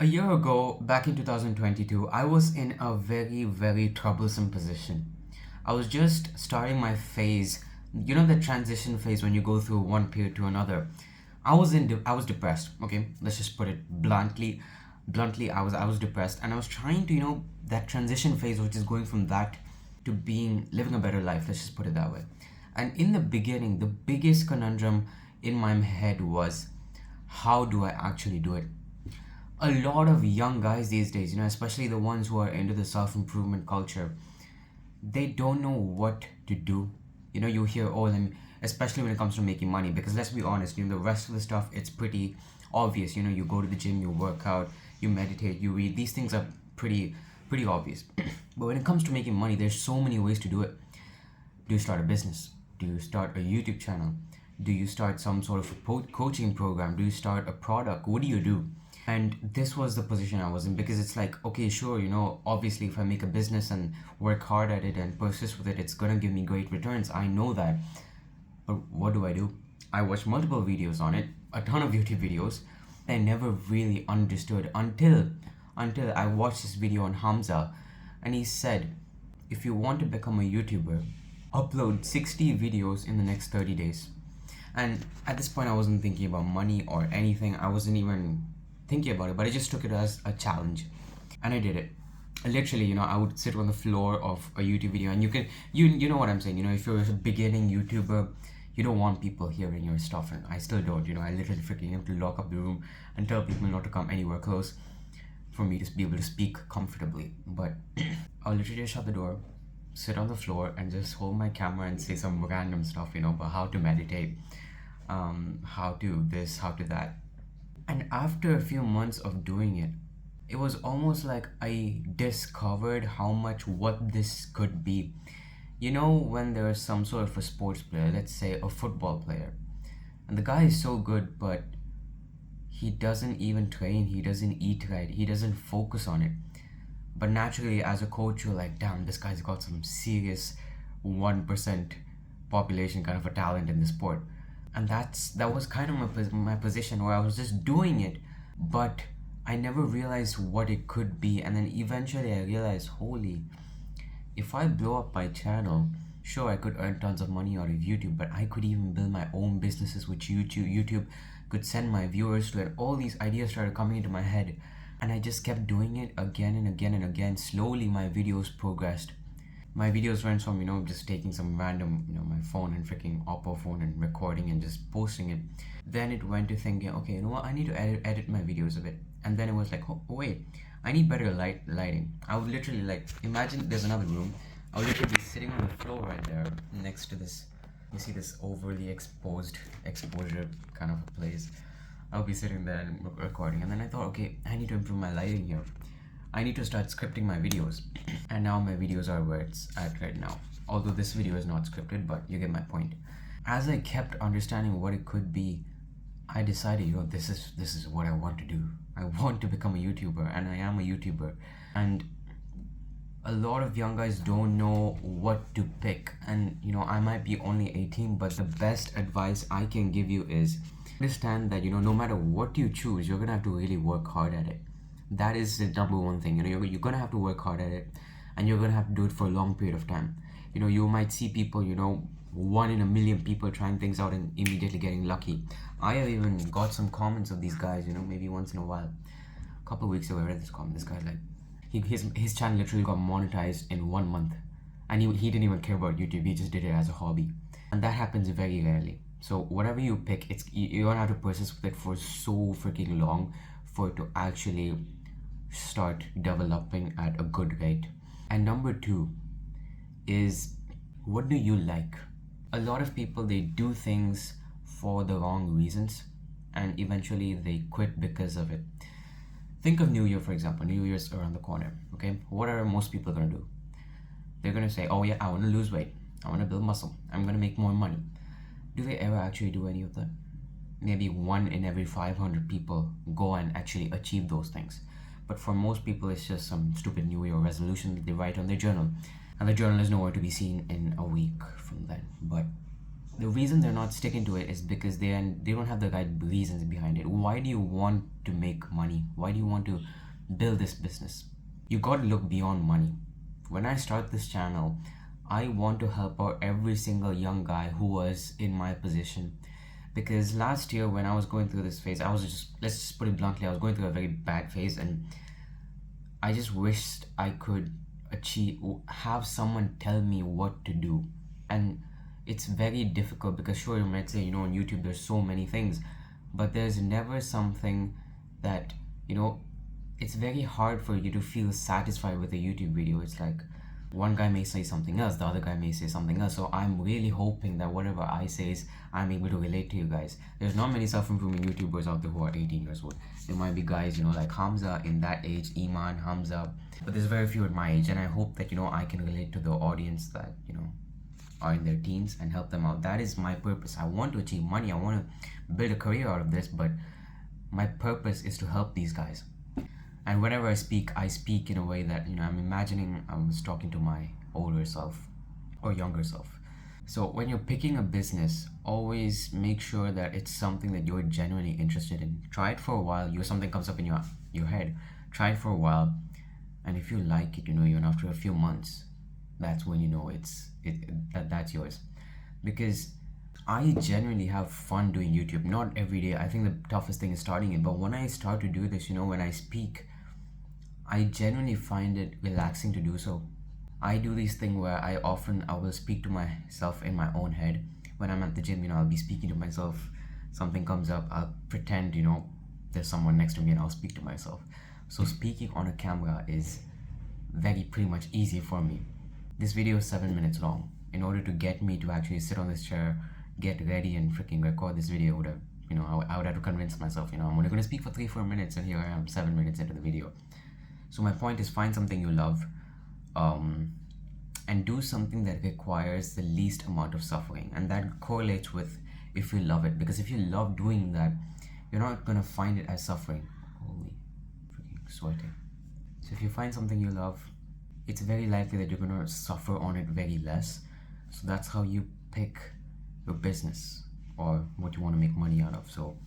A year ago, back in 2022, I was in a very, very troublesome position. I was just starting my phase, the transition phase when you go through one period to another. I was depressed, okay? Let's just put it bluntly. Bluntly, I was depressed and I was trying to, that transition phase which is going from that to being living a better life, let's just put it that way. And in the beginning, the biggest conundrum in my head was how do I actually do it? A lot of young guys these days, especially the ones who are into the self improvement culture, they don't know what to do. You hear all them, especially when it comes to making money, because let's be honest, the rest of the stuff, it's pretty obvious. You go to the gym, you work out, you meditate, you read. These things are pretty obvious. But when it comes to making money, there's so many ways to do it. Do you start a business? Do you start a YouTube channel? Do you start some sort of coaching program? Do you start a product? What do you do? And this was the position I was in, because it's like, okay, sure, obviously if I make a business and work hard at it and persist with it, it's gonna give me great returns. I know that. But what do? I watched multiple videos on it, a ton of YouTube videos. I never really understood until I watched this video on Hamza, and he said, if you want to become a YouTuber, upload 60 videos in the next 30 days. And at this point, I wasn't thinking about money or anything. I wasn't even thinking about it, but I just took it as a challenge, and I did it. Literally, I would sit on the floor of a YouTube video, and you know what I'm saying. If you're a beginning YouTuber, you don't want people hearing your stuff, and I still don't. I literally freaking have to lock up the room and tell people not to come anywhere close for me to be able to speak comfortably. But I'll literally just shut the door, sit on the floor, and just hold my camera and say some random stuff, about how to meditate, how to this, how to that. And after a few months of doing it, it was almost like I discovered how much what this could be. When there's some sort of a sports player, let's say a football player, and the guy is so good, but he doesn't even train, he doesn't eat right, he doesn't focus on it. But naturally, as a coach, you're like, damn, this guy's got some serious 1% population kind of a talent in the sport. And that was kind of my position, where I was just doing it, but I never realized what it could be. And then eventually I realized, holy, if I blow up my channel, sure, I could earn tons of money out of YouTube, but I could even build my own businesses with YouTube could send my viewers to it. All these ideas started coming into my head, and I just kept doing it again and again and again. Slowly my videos progressed. My videos went from, just taking some random, my phone and freaking Oppo phone and recording and just posting it. Then it went to thinking, okay, I need to edit my videos a bit. And then it was like, oh wait, I need better lighting. I would literally, like, imagine there's another room. I would literally be sitting on the floor right there next to this. You see this overly exposure kind of a place. I'll be sitting there and recording. And then I thought, okay, I need to improve my lighting here. I need to start scripting my videos. And now my videos are where it's at right now. Although this video is not scripted, but you get my point. As I kept understanding what it could be, I decided, this is what I want to do. I want to become a YouTuber, and I am a YouTuber. And a lot of young guys don't know what to pick. And I might be only 18, but the best advice I can give you is understand that no matter what you choose, you're gonna have to really work hard at it. That is the number one thing. You're gonna have to work hard at it, and you're gonna have to do it for a long period of time. You might see people, 1 in a million people trying things out and immediately getting lucky. I have even got some comments of these guys, maybe once in a while. A couple of weeks ago, I read this comment. This guy, like, his channel literally got monetized in 1 month, and he didn't even care about YouTube. He just did it as a hobby, and that happens very rarely. So whatever you pick, you're gonna have to persist with it for so freaking long for it to actually start developing at a good rate. And number 2 is, what do you like? A lot of people, they do things for the wrong reasons, and eventually they quit because of it. Think of New Year, for example. New Year's around the corner, okay? What are most people gonna do? They're gonna say, oh yeah, I wanna lose weight, I wanna build muscle, I'm gonna make more money. Do they ever actually do any of that? Maybe 1 in every 500 people go and actually achieve those things. But for most people, it's just some stupid New Year resolution that they write on their journal. And the journal is nowhere to be seen in a week from then. But The reason they're not sticking to it is because they don't have the right reasons behind it. Why do you want to make money? Why do you want to build this business? You got to look beyond money. When I start this channel, I want to help out every single young guy who was in my position. Because last year when I was going through this phase, I was just, let's just put it bluntly, I was going through a very bad phase, and I just wished I could have someone tell me what to do. And it's very difficult because sure, you might say, on YouTube there's so many things, but there's never something that, it's very hard for you to feel satisfied with a YouTube video. It's like one guy may say something else, the other guy may say something else. So I'm really hoping that whatever I say is I'm able to relate to you guys. There's not many self-improvement YouTubers out there who are 18 years old. There might be guys, like Hamza in that age, Iman, Hamza, but there's very few at my age, and I hope that I can relate to the audience that are in their teens and help them out. That is my purpose. I want to achieve money. I want to build a career out of this, but my purpose is to help these guys. And whenever I speak in a way that I'm imagining I was talking to my older self or younger self. So when you're picking a business, always make sure that it's something that you're genuinely interested in. Try it for a while. Something comes up in your head. Try it for a while, and if you like it, even after a few months, that's when that's yours. Because I genuinely have fun doing YouTube. Not every day. I think the toughest thing is starting it. But when I start to do this, when I speak, I genuinely find it relaxing to do so. I do this thing where I will speak to myself in my own head. When I'm at the gym, I'll be speaking to myself. Something comes up, I'll pretend, there's someone next to me and I'll speak to myself. So speaking on a camera is pretty much easy for me. This video is 7 minutes long. In order to get me to actually sit on this chair, get ready and freaking record this video, I would have to convince myself, I'm only going to speak for 3-4 minutes, and here I am 7 minutes into the video. So my point is, find something you love, and do something that requires the least amount of suffering, and that correlates with if you love it. Because if you love doing that, you're not going to find it as suffering. Holy freaking sweating. So if you find something you love, it's very likely that you're going to suffer on it very less. So that's how you pick your business or what you want to make money out of. So